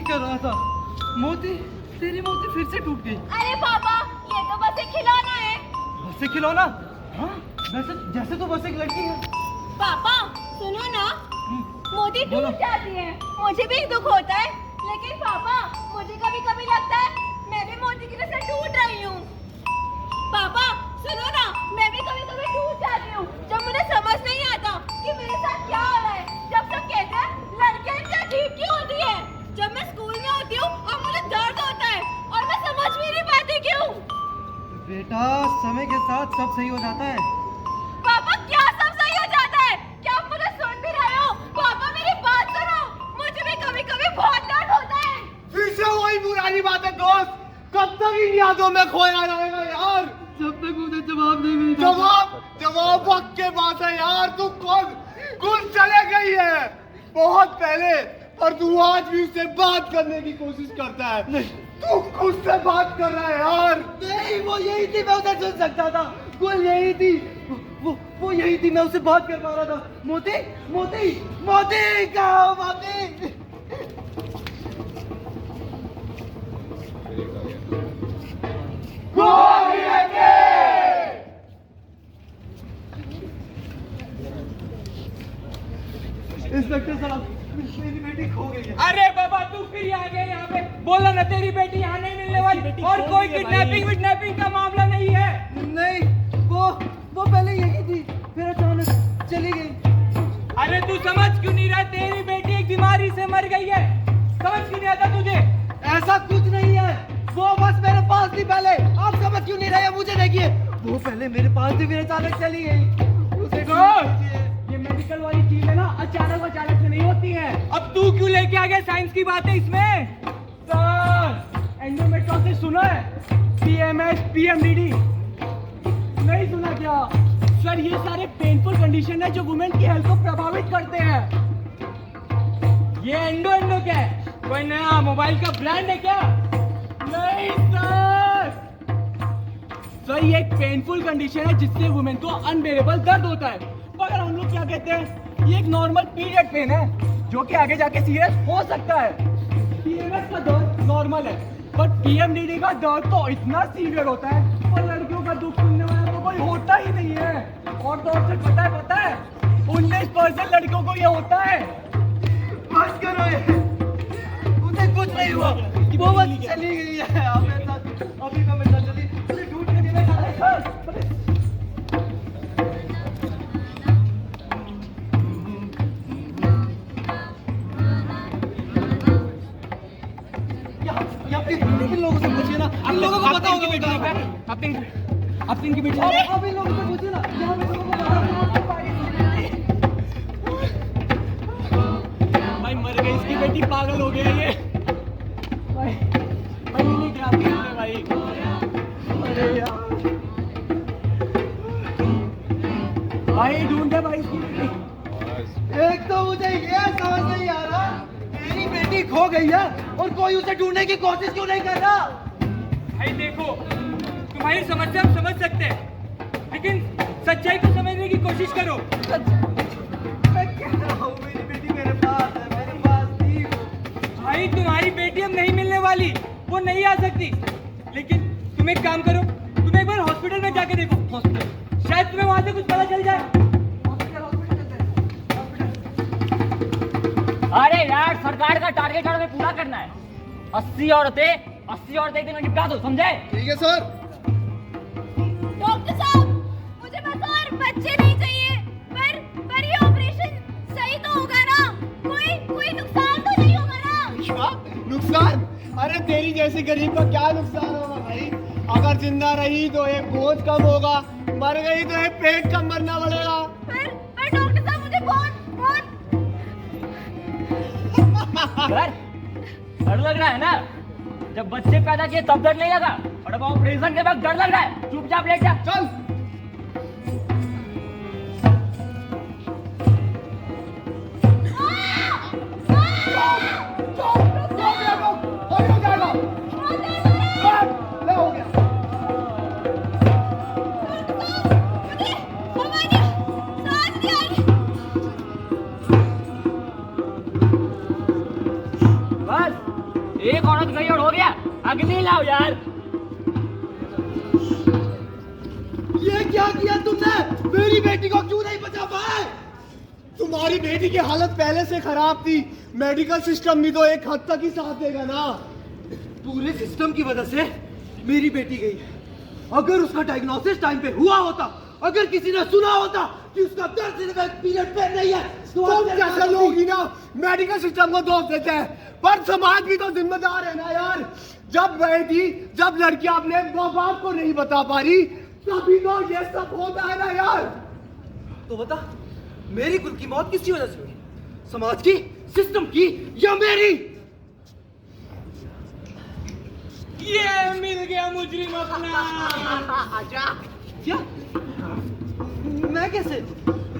कर रहा था। मोती, तेरी मोती फिर से टूट गई। अरे पापा, ये तो बस एक खिलौना है। बस एक खिलौना? हाँ, वैसे जैसे तो बस एक लड़की है। पापा सुनो ना, मोती टूट जाती है, मुझे भी दुख होता है, लेकिन पापा मुझे कभी कभी लगता है मैं भी मोती की तरह टूट रही हूँ। पापा सुनो ना, मैं भी कभी कभी टूट जाती हूँ जब मुझे समझ नहीं आता कि मेरे साथ क्या हो रहा है। जब सब कहते हैं लड़कियां इतनी अजीब क्यों होती है, जब मैं स्कूल में होती हूँ और मुझे दर्द होता है और मैं समझ भी नहीं पाती क्यों। बेटा, समय के साथ सब सही हो जाता है। पापा क्या सब सही हो जाता है? क्या आप मुझे सुन भी रहे हो? पापा मेरी बात सुनो, मुझे भी कभी कभी बहुत दर्द होता है। फिर से वही पुरानी बात है दोस्त, कब तक इन यादों में खोया रहेगा यार? जब तक मुझे जवाब नहीं मिलेगा। जवाब वक्त के बाद है यार। तू कौन चले गई है बहुत पहले, और तू आज भी उससे बात करने की कोशिश करता है। नहीं, तू खुद से बात कर रहा है यार। नहीं, वो यही थी, मैं उसे सुन सकता था। वो यही थी, वो यही थी, मैं उससे बात कर पा रहा था। मोती, मोती, मोती, कहाँ हो मोती? इंस्पेक्टर साहब, मेरी बेटी खो गई है। अरे बाबा, तू फिर आ गया यहाँ पे। बोला ना तेरी बेटी यहाँ नहीं मिलने वाली, और कोई किडनैपिंग का मामला नहीं है। नहीं, वो पहले यही थी, फिर अचानक चली गई। अरे तू समझ क्यों नहीं रहा? तेरी बेटी एक बीमारी से मर गई है, समझ क्यों नहीं आता तुझे? ऐसा कुछ नहीं है, वो बस मेरे पास थी पहले। आप समझ क्यों नहीं रहे? मुझे देखिए, वो पहले मेरे पास थी, फिर अचानक चली गई। उसे ये मेडिकल वाली चीज है ना, अचानक से नहीं होती है। अब तू क्यों लेके आ गया साइंस की बातें इसमें? सर, एंडोमेट्रियोसिस सुना है? PMS, PMDD नहीं सुना क्या? सर, ये सारे पेनफुल कंडीशन है जो वुमेन की हेल्थ को प्रभावित करते हैं। ये एंडो क्या है? कोई नया मोबाइल का ब्रांड है क्या? नहीं सर, ये एक पेनफुल कंडीशन है जिससे वुमेन को अनबेरेबल दर्द होता है। मगर हम लोग क्या कहते हैं, ये एक नॉर्मल पीरियड पेन है जो कि आगे जाके सीरियस हो सकता है। PMS का दर्द नॉर्मल है, बट PMDD का दर्द तो इतना सीवियर होता है, और लड़कियों का दुख सुनने वाला तो कोई होता ही नहीं है। और तो और पता है 19% लड़कियों को ये होता है। बस करो, उसे कुछ नहीं हुआ, वो बस चली गई है। अभी मैं मेरे साथ चली, उसे ढूंढ के देना है। इन लोगों से पूछिए ना, इन लोगों को पता होगा। आप इनकी बेटी अब इन लोगों से पूछिए ना, यहाँ पे लोगों को पता होगा। भाई मर गई इसकी बेटी, पागल हो गया ये। भाई ये क्या भाई? अरे यार भाई, ढूंढे भाई इसकी बेटी। एक तो मुझे ये समझ नहीं आ रहा, मेरी बेटी खो गई है और कोई उसे ढूंढने की कोशिश क्यों नहीं कर रहा? भाई देखो, तुम्हारी समस्या हम समझ सकते हैं, लेकिन सच्चाई को समझने की कोशिश करो। मैं कह रहा हूँ, मेरी बेटी मेरे पास है, मेरे पास थी वो। भाई तुम्हारी बेटी अब नहीं मिलने वाली, वो नहीं आ सकती। लेकिन तुम एक काम करो, तुम एक बार हॉस्पिटल में जाके देखो। हॉस्पिटल, शायद तुम्हें वहां से कुछ पता चल जाए। अरे यार, सरकार का टारगेट हमें पूरा करना है। 80 औरतें एक दिन में निपटा दो, समझे? ठीक है सर। डॉक्टर साहब, मुझे बस और बच्चे नहीं चाहिए, पर ये ऑपरेशन सही तो होगा ना? कोई नुकसान तो नहीं होगा ना? क्या नुकसान? अरे तेरी जैसी गरीब का क्या नुकसान होगा भाई? अगर जिंदा रही तो एक बोझ कम होगा, मर गई तो एक पेट कम भरना पड़ेगा। पर डॉक्टर साहब, मुझे बहुत डर लग रहा है ना? जब बच्चे पैदा किए तब डर नहीं लगा, और अब ऑपरेशन के बाद डर लग रहा है? चुपचाप लेट जा। चल। बस अग्नि लाओ यार। ये क्या किया तुमने? मेरी बेटी को क्यों नहीं बचा पाए? तुम्हारी बेटी की हालत पहले से खराब थी, मेडिकल सिस्टम भी तो एक हद तक ही साथ देगा ना। पूरे सिस्टम की वजह से मेरी बेटी गई। अगर उसका डायग्नोसिस टाइम पे हुआ होता, अगर किसी ने सुना होता कि उसका 10 दिन का पीरियड पे नहीं है, तो तुम जैसे लोग ही ना मेडिकल सिस्टम को दोष देते हैं, पर समाज भी तो जिम्मेदार है ना यार। जब लड़कियां अपने माँ बाप को नहीं बता पा रही, तभी तो ये सब होता है ना यार। तो बता, मेरी कुल की मौत किसकी वजह से हुई? समाज की, सिस्टम की, या मेरी? ये मिल गया मुजरिम अपना। क्या? मैं कैसे?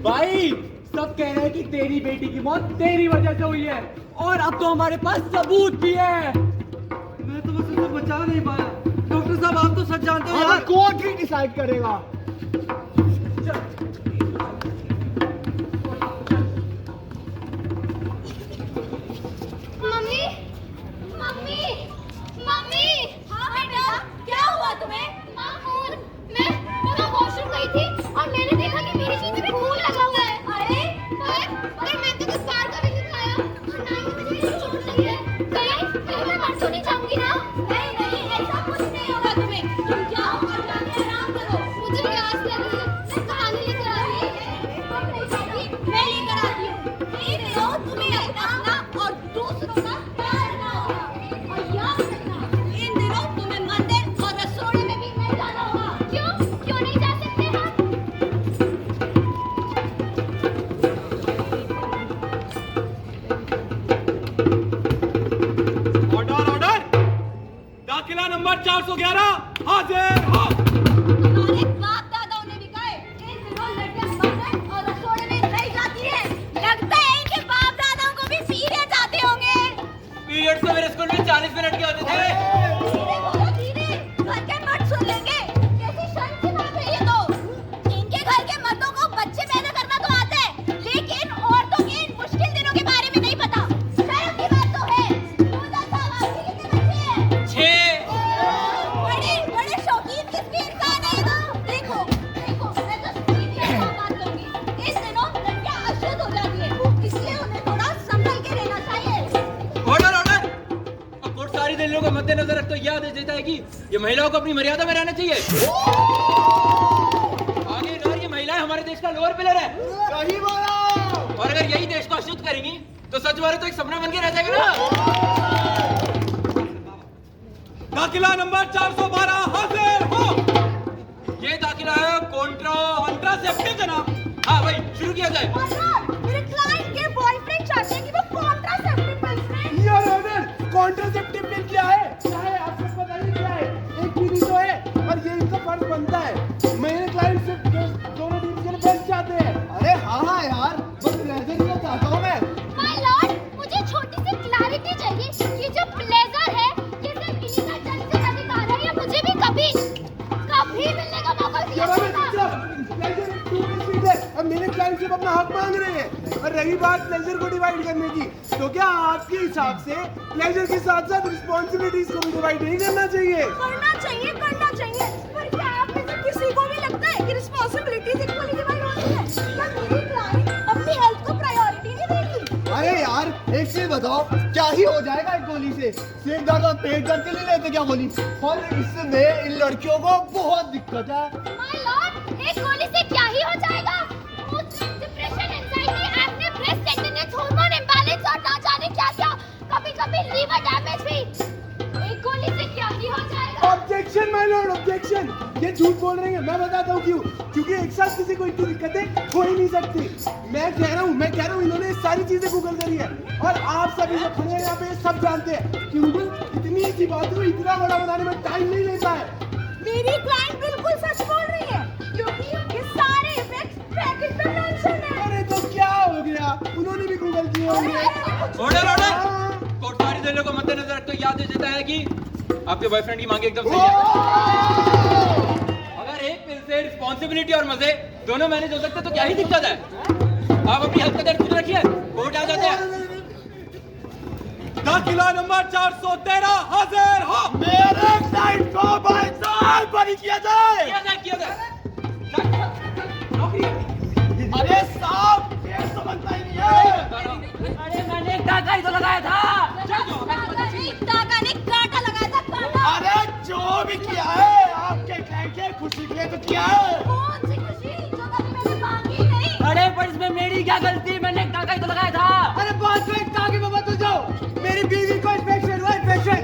भाई सब कह रहे हैं कि तेरी बेटी की मौत तेरी वजह से हुई है, और अब तो हमारे पास सबूत भी है। मैं तो बस उसको बचा नहीं पाया। डॉक्टर साहब, आप तो सच जानते हो अब यार। कोर्ट ही डिसाइड करेगा। Mummy, mummy, mummy. हाँ बेटा, क्या हुआ तुम्हें? मैं वॉशरूम गई थी और मैंने देखा कि मेरी चीज में खून लगा हुआ है। अरे पर मैं तो कुछ बाहर का भी नहीं खाया और ना ही मुझे कुछ चोट लगी है। कहीं मैं मर तो नहीं जाऊंगी ना? नहीं, ऐसा कुछ नहीं होगा तुम्हें। तुम जाओ और जाके आराम करो। मुझे प्यास लगी है, मैं कहानी लेकर आ रही हूँ। मैं लेकर आती हूँ। इन दिनों तुम्हें अपना और दूसरों का ख्याल रखना होगा। और याद रखना, इन दिनों तुम्हें मंदिर और रसोड़े में भी नहीं जाना होगा। क्यों नहीं जा सकते हम? ऑर्डर। दाखिला नंबर 411 हाजिर हो। तुम्हारे बाप दादाओं ने भी कहे, इन दिनों लड़कियां मंदिर और रसोड़े में नहीं जाती हैं। लगता है इनके बाप दादाओं को भी पीरियड्स आते होंगे। पीरियड्स तो मेरे स्कूल में 40 मिनट के होते थे। धीरे बोलो, धीरे। घर के मर्द सुन लेंगे। कैसी शर्म की बात है ये तो। इनके घर के मर्दों को बच्चे पैदा करना तो आता है, लेकिन औरतों के इन मुश्किल दिनों के बारे में नहीं पता। शर्म की बात तो है। मुझे साहब, आपके कितने बच्चे हैं? 6। बड़े शौकीन की स्पीड का नहीं दो। देखो, मैं तो स्पीड के साथ बात करूंगी। इस दिनों लड़कियां अशुद्ध हो जाती है, इसलिए उन्हें थोड़ा संभल के रहना चाहिए। ऑर्डर। अब कोर्ट सारी दलीलों को मद्देनजर रख तो यह आदेश देता है कि ये महिलाओं को अपनी मर्यादा में रहना चाहिए। आखिरकार ये महिलाएं हमारे देश का लोअर पिलर है, सही बोला। और अगर यही देश को अशुद्ध करेंगी तो सच बात तो एक सपना बन के रह जाएगा ना। दाखिला नंबर 412 हाजिर हो। ये दाखिला है कॉन्ट्रासेप्टिव जनाब। हाँ भाई, शुरू किया जाए। मेरे क्लाइंट के बॉयफ्रेंड चाहते हैं कि वो कॉन्ट्रासेप्टिव पिल्स लें। यार ऑर्डर, कॉन्ट्रासेप्टिव पिल क्या है? आपको पता नहीं क्या है? एक चीज तो है, और ये इनका फर्ज बनता है। मेरे क्लाइंट से दोनों दिन के लिए बेस्ट चाहते हैं। अरे हाँ यार, बस प्लेजर ही चाहता हूँ मैं। माय लॉर्ड, मुझे छोटी सी क्लैरिटी चाहिए। ये जो प्लेजर है, ये सिर्फ इन्हीं का जन्मसिद्ध अधिकार है या मुझे भी कभी मिलने का मौका दिया जाएगा? अब मेरे क्लाइंट से अपना हक मांग रहे हैं, और रही बात प्लेजर को डिवाइड करने की, तो क्या आपके हिसाब से प्लेजर के साथ साथ रिस्पॉन्सिबिलिटीज को भी डिवाइड नहीं करना चाहिए? करना चाहिए। पर क्या आप में से किसी को भी लगता है कि रिस्पॉन्सिबिलिटीज इक्वली डिवाइड होती है? क्या मेरी क्लाइंट अपनी हेल्थ को प्रायोरिटी नहीं देती? अरे यार, एक चीज बताओ, क्या ही हो जाएगा एक गोली से? सिर दर्द और पेट दर्द के लिए लेते क्या गोली? और इससे इन लड़कियों को बहुत दिक्कत है। माय लॉर्ड, एक गोली से क्या ही हो जाएगा? Depression, anxiety, acne, breast tenderness, hormone imbalance और ना जाने क्या-क्या, कभी-कभी लीवर डैमेज भी। एक गोली से क्या ही हो जाएगा? Objection my Lord, objection. ये झूठ बोल रहे हैं, मैं बताता हूँ क्यों। क्योंकि एक साथ किसी को इतनी दिक्कतें हो ही नहीं सकती। मैं कह रहा हूँ इन्होंने सारी चीजें गूगल करी है, और आप सभी जो खड़े हैं यहाँ पे सब जानते हैं कि गूगल इतनी सी बात को इतना बड़ा बनाने में टाइम नहीं लेता है। मेरी क्लाइंट बिल्कुल सच बोल रही है, क्योंकि ये सारे इफेक्ट्स पैकेज में मेंशन है। अरे तो क्या हो गया, उन्होंने भी गूगल किए होंगे। ऑर्डर। कोर्ट सारी दलीलों को मद्देनजर रख तो यह आदेश देता है कि आपके बॉयफ्रेंड की मांग एकदम सही है। अगर एक पिल से रिस्पॉन्सिबिलिटी और मजे दोनों मैनेज हो सकते तो क्या ही दिक्कत है। आप अपनी हेल्थ का ध्यान खुद रखिए, कोर्ट आ जाते हैं। दाखिला नंबर 413 हाजिर हो। मेरे साइड को भाई साहब बरी किया जाए। किया जाए। अरे साहब ये समझता ही नहीं है। अरे मैंने टाका ही तो लगाया था। टाका नहीं कांटा लगाया था, कांटा। अरे जो भी किया है आपके गैंग के खुशी के लिए तो किया है। कौन सी खुशी जो कभी मैंने मांगी ही नहीं। अरे पर इसमें मेरी क्या गलती, मैंने टाका ही तो लगाया था। अरे बात को एक टाके में मत जाओ। मेरी बीवी को इन्फेक्शन हुआ, इन्फेक्शन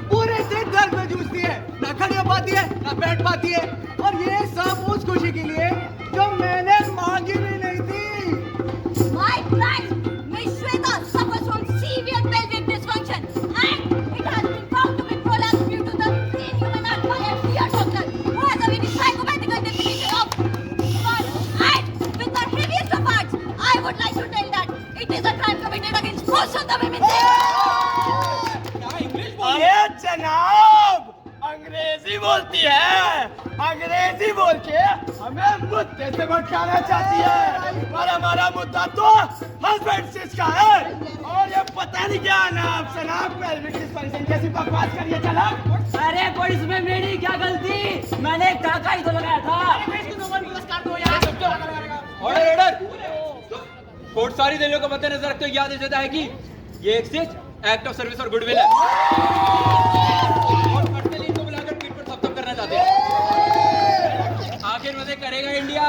पूरे दिन दर्द में जूझती है, ना खड़ी हो पाती है ना बैठ पाती है, और ये सब उस खुशी के लिए जो मैंने मांगी भी नहीं थी। My client, Miss Shweta, suffers from severe pelvic dysfunction and it has been found to be prolapsed due to the inhuman act by a dear doctor who has a very psychopathical definition of birth. And with the heaviest of hearts, I would like to tell that it is a crime committed against most of the women. अरे जनाब अंग्रेजी बोलती है, अंग्रेजी बोल के हमें मुद्दे से भटकाना चाहती है, और हमारा मुद्दा तो हस्बैंड चीज का है, और ये पता नहीं क्या नाम शनाब पेल्विक डिस्फंक्शन जैसी बकवास करिए चला। अरे पर इसमें मेरी क्या गलती, मैंने टाका ही तो लगाया था। ऑर्डर। कोर्ट सारी दलीलों को मद्देनजर रखते हुए याद देता है कि ये एक एक्ट ऑफ सर्विस और गुडविल है, और पटली को बुलाकर पीठ पर थपथप करना चाहते हैं। आखिर मजे करेगा इंडिया।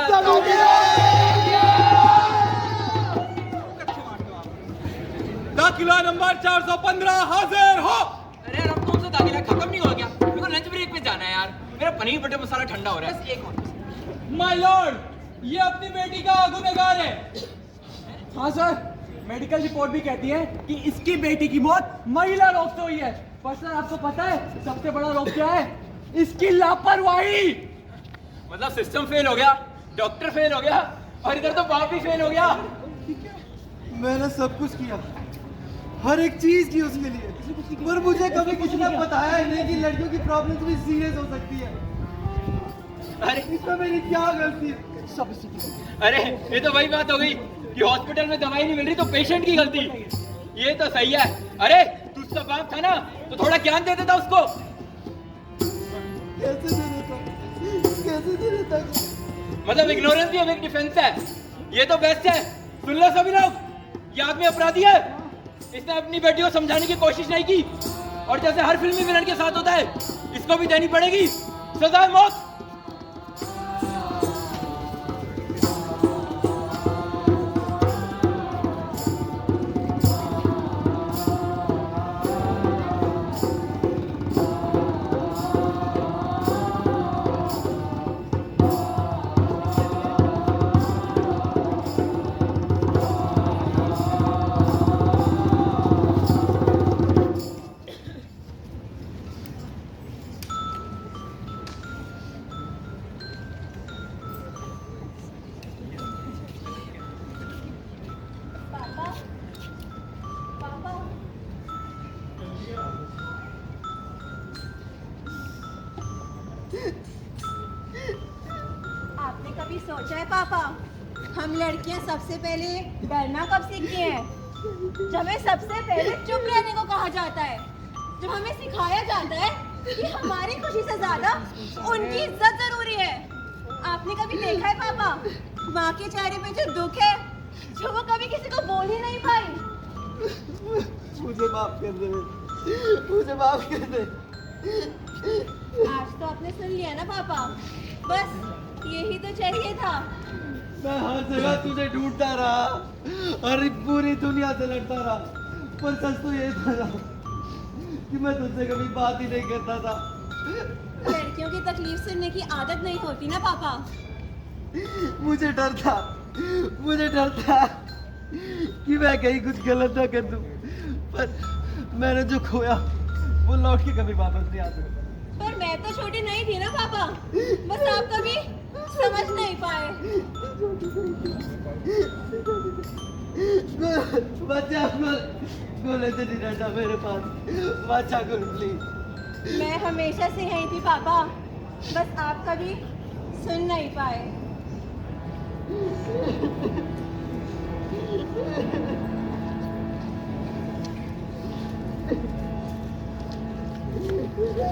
दाखिला नंबर 415 हाजिर हो। अरे यार अब कौन सा दाखिला खत्म नहीं हो गया? मेरे को लंच ब्रेक पे जाना है यार, मेरा पनीर बटर मसाला ठंडा हो रहा है। बस एक और। माय लॉर्ड, ये अपनी बेटी का गुनहगार है। हाँ सर, मेडिकल रिपोर्ट भी कहती है कि इसकी बेटी की मौत महिला रोग से हुई है। पर सर आपको पता है सबसे बड़ा रोग क्या है? इसकी लापरवाही। मतलब सिस्टम फेल हो गया, डॉक्टर फेल हो गया, और इधर तो बाप भी फेल हो गया। मैंने सब कुछ किया, हर एक चीज की उसके लिए, पर मुझे कभी किसी ने बताया ही नहीं कि लड़कियों की प्रॉब्लम्स भी सीरियस हो सकती है। अरे इसमें मेरी क्या गलती है? सब इसी की। अरे ये तो वही बात हो गई कि हॉस्पिटल में दवाई नहीं मिल रही तो पेशेंट की गलती। ये तो सही है। अरे तू उसका बाप था ना, तो थोड़ा ज्ञान दे देता उसको। कैसे दे देता? कैसे दे देता? मतलब इग्नोरेंस भी एक डिफेंस है। ये तो बेस्ट है। सुन लो सभी लोग, ये आदमी अपराधी है। इसने अपनी बेटी को समझाने की कोशिश नहीं की, और जैसे हर फिल्मी विलन के साथ होता है, इसको भी देनी पड़ेगी सजा मौत। आपने कभी सोचा है पापा, हम लड़कियां सबसे पहले डरना कब सीखती हैं? जब हमें सबसे पहले चुप रहने को कहा जाता है, जब हमें सिखाया जाता है कि हमारी खुशी से ज्यादा उनकी इज्जत जरूरी है। आपने कभी देखा है पापा, माँ के चेहरे पे जो दुख है, जो वो कभी किसी को बोल ही नहीं पाई। मुझे माफ कर दे, मुझे माफ कर दे। आज तो आपने सुन लिया ना पापा, बस यही तो चाहिए था। मैं हर जगह तुझे ढूंढता रहा, और पूरी दुनिया से लड़ता रहा, पर सच तो ये था ना कि मैं तुझसे कभी बात ही नहीं करता था। लड़कियों की तकलीफ सुनने की आदत नहीं होती ना पापा। मुझे डर था कि मैं कहीं कुछ गलत ना कर दूं, पर मैंने जो खोया वो लौट के कभी वापस नहीं आ सकता। पर मैं तो छोटी नहीं थी ना पापा, बस आप कभी समझ नहीं पाए। बच्चा गोले से नहीं रहता मेरे पास, बच्चा गुल प्लीज। मैं हमेशा से यही थी पापा, बस आप कभी सुन नहीं पाए। ये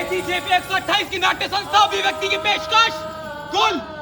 थी जेपी 128 की नाट्य संस्था अभिव्यक्ति की पेशकश। कुल